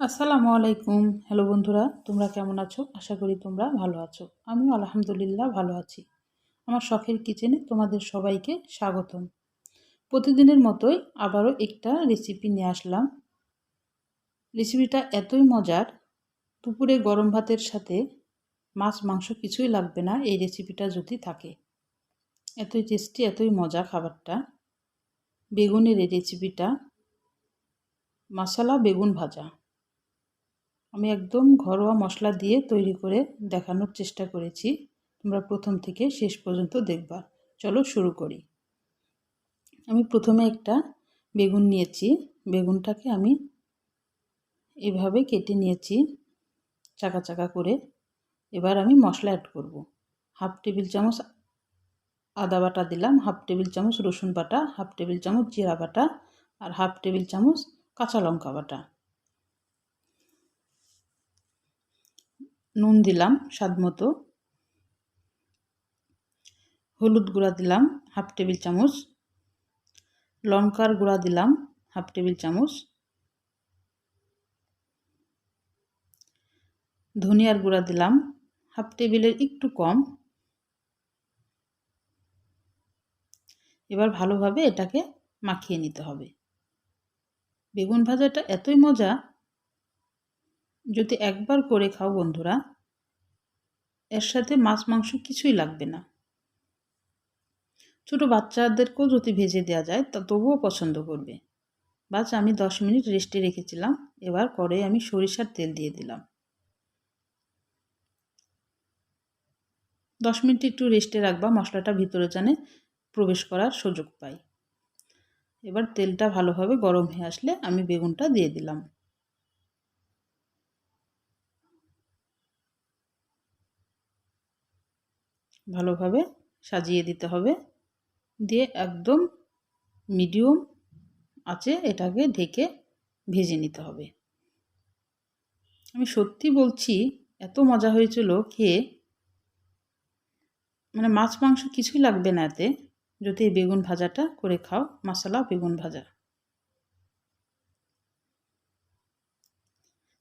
আসসালামু আলাইকুম। হ্যালো বন্ধুরা, তোমরা কেমন আছো? আশা করি তোমরা ভালো আছো। আমিও আলহামদুলিল্লাহ ভালো আছি। আমার শখের কিচেনে তোমাদের সবাইকে স্বাগতম। প্রতিদিনের মতোই আবারও একটা রেসিপি নিয়ে আসলাম। রেসিপিটা এতই মজার, দুপুরে গরম ভাতের সাথে মাছ মাংস কিছুই লাগবে না এই রেসিপিটা যদি থাকে। এতই টেস্টি, এতই মজা খাবারটা। বেগুনের এই রেসিপিটা মশলা বেগুন ভাজা। আমি একদম ঘরোয়া মশলা দিয়ে তৈরি করে দেখানোর চেষ্টা করেছি। তোমরা প্রথম থেকে শেষ পর্যন্ত দেখবা। চলো শুরু করি। আমি প্রথমে একটা বেগুন নিয়েছি। বেগুনটাকে আমি এভাবে কেটে নিয়েছি চাকা চাকা করে। এবার আমি মশলা অ্যাড করব। 1/2 টেবিল চামচ আদা বাটা দিলাম, 1/2 টেবিল চামচ রসুন বাটা, 1/2 টেবিল চামচ জিরা বাটা আর 1/2 টেবিল চামচ কাঁচা লঙ্কা বাটা। নুন দিলাম স্বাদ মতো। হলুদ গুঁড়া দিলাম 1/2 টেবিল চামচ, লঙ্কার গুঁড়া দিলাম 1/2 টেবিল চামচ, ধনিয়ার গুঁড়া দিলাম 1/2 টেবিলের একটু কম। এবার ভালোভাবে এটাকে মাখিয়ে নিতে হবে। বেগুন ভাজাটা এতই মজা, যদি একবার করে খাও বন্ধুরা, এর সাথে মাছ মাংস কিছুই লাগবে না। ছোট বাচ্চাদেরকেও যদি ভেজে দেওয়া যায় তা তবুও পছন্দ করবে। বাস আমি 10 মিনিট রেস্টে রেখেছিলাম। এবার কড়াইয়ে আমি সরিষার তেল দিয়ে দিলাম। 10 মিনিট একটু রেস্টে রাখবা, মশলাটা ভিতরে জানে প্রবেশ করার সুযোগ পাই। এবার তেলটা ভালোভাবে গরম হয়ে আসলে আমি বেগুনটা দিয়ে দিলাম। ভালোভাবে সাজিয়ে দিতে হবে, দিয়ে একদম মিডিয়াম আঁচে এটাকে ঢেকে ভেজে নিতে হবে। আমি সত্যি বলছি, এত মজা হয়েছিল খেয়ে, মানে মাছ মাংস কিছুই লাগবে না এতে, যদি এই বেগুন ভাজাটা করে খাও। মশলা বেগুন ভাজা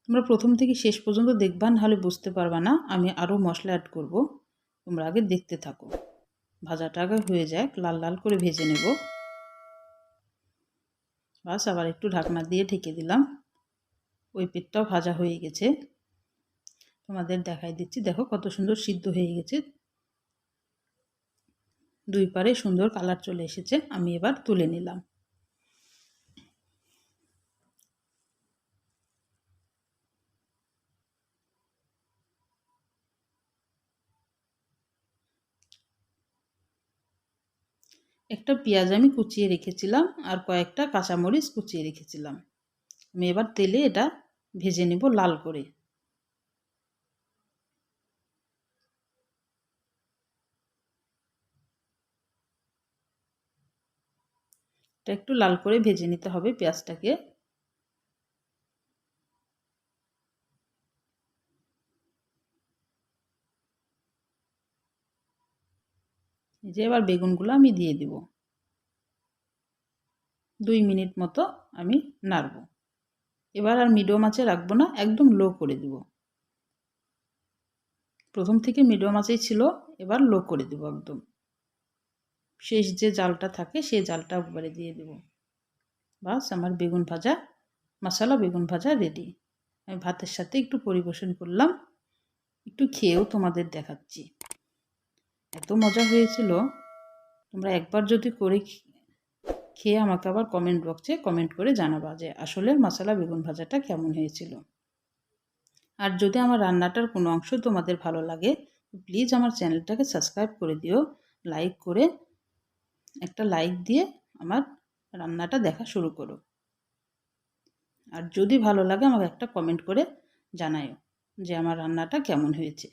তোমরা প্রথম থেকে শেষ পর্যন্ত দেখবা, নাহলে বুঝতে পারবা না। আমি আরও মশলা অ্যাড করব, তোমরা আগে দেখতে থাকো। ভাজাটা আগে হয়ে যায়, লাল লাল করে ভেজে নেব। বাস আবার একটু ঢাকনা দিয়ে ঢেকে দিলাম। ওই পেটটাও ভাজা হয়ে গেছে, তোমাদের দেখাই দিচ্ছি। দেখো কত সুন্দর সিদ্ধ হয়ে গেছে, দুই পারে সুন্দর কালার চলে এসেছে। আমি এবার তুলে নিলাম। একটা পেঁয়াজ আমি কুচিয়ে রেখেছিলাম আর কয়েকটা কাঁচামরিচ কুচিয়ে রেখেছিলাম। আমি এবার তেলে এটা ভেজে নেব লাল করে। এটা একটু লাল করে ভেজে নিতে হবে পেঁয়াজটাকে। এই যে এবার বেগুনগুলো আমি দিয়ে দিব। 2 মিনিট মতো আমি নাড়ব। এবার আর মিডিয়াম আঁচে রাখবো না, একদম লো করে দিব। প্রথম থেকে মিডিয়াম আঁচেই ছিল, এবার লো করে দিব একদম। শেষ যে জালটা থাকে সেই জালটা একবারে দিয়ে দেব। বাস আমার বেগুন ভাজা, মশলা বেগুন ভাজা রেডি। আমি ভাতের সাথে একটু পরিবেশন করলাম, একটু খেয়েও তোমাদের দেখাচ্ছি। এত মজা হয়েছিল, তোমরা একবার যদি করে খেয়ে আমাকে আবার কমেন্ট বক্সে কমেন্ট করে জানাবা যে আসলে মশলা বেগুন ভাজাটা কেমন হয়েছিল। আর যদি আমার রান্নাটার কোনো অংশ তোমাদের ভালো লাগে, প্লিজ আমার চ্যানেলটাকে সাবস্ক্রাইব করে দিও। লাইক করে, একটা লাইক দিয়ে আমার রান্নাটা দেখা শুরু করো। আর যদি ভালো লাগে আমাকে একটা কমেন্ট করে জানাও যে আমার রান্নাটা কেমন হয়েছে।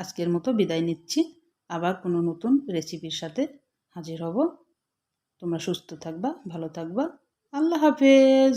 আজকের মতো বিদায় নিচ্ছি, আবার কোনো নতুন রেসিপির সাথে হাজির হব। তোমরা সুস্থ থাকবা, ভালো থাকবা। আল্লাহ হাফেজ।